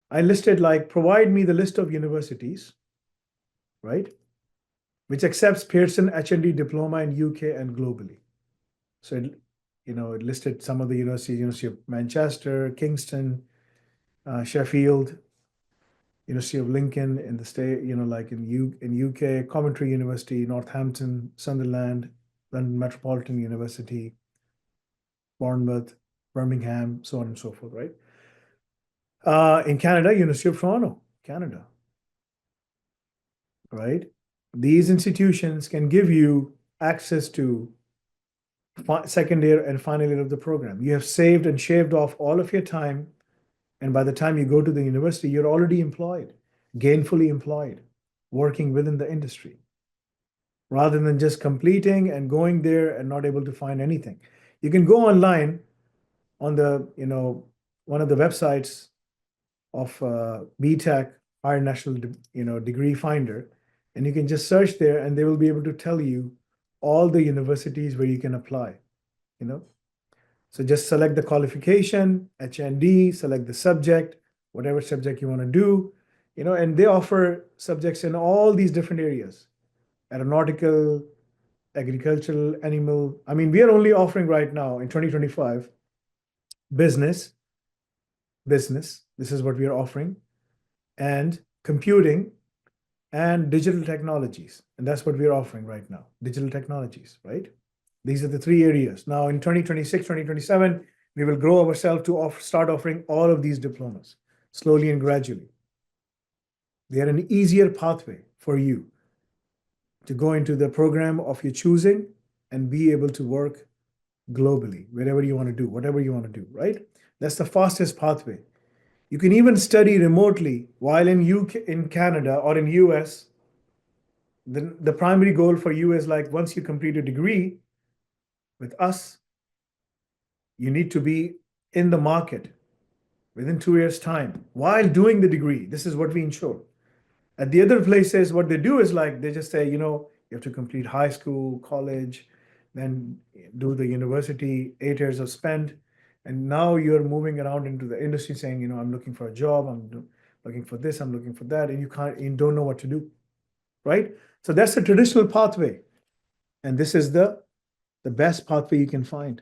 I listed like, provide me the list of universities, right? Which accepts Pearson HND diploma in UK and globally. So it listed some of the universities, University of Manchester, Kingston, Sheffield, University of Lincoln in the state, like in UK, Coventry University, Northampton, Sunderland, London Metropolitan University, Bournemouth, Birmingham, so on and so forth, right? In Canada, University of Toronto, Canada, right? These institutions can give you access to second year and final year of the program. You have saved and shaved off all of your time, and by the time you go to the university, you're already employed, gainfully employed, working within the industry, rather than just completing and going there and not able to find anything. You can go online on the, one of the websites of BTech, Higher National, Degree Finder, and you can just search there, and they will be able to tell you all the universities where you can apply, So just select the qualification, HND, select the subject, whatever subject you want to do, and they offer subjects in all these different areas: aeronautical, agricultural, animal. I mean, we are only offering right now in 2025 business. This is what we are offering, and computing and digital technologies. And that's what we are offering right now, digital technologies, right? These are the three areas. Now in 2026, 2027, we will grow ourselves to start offering all of these diplomas slowly and gradually. They are an easier pathway for you to go into the program of your choosing and be able to work globally, wherever you want to do, whatever you want to do, right? That's the fastest pathway. You can even study remotely while in UK, in Canada, or in US. The primary goal for you is like, once you complete a degree with us, you need to be in the market within 2 years' time while doing the degree. This is what we ensure. At the other places, what they do is like, they just say, you have to complete high school, college, then do the university, 8 years of spend. And now you're moving around into the industry saying, I'm looking for a job, I'm looking for this, I'm looking for that, and you don't know what to do, right? So that's the traditional pathway. And this is the best pathway you can find.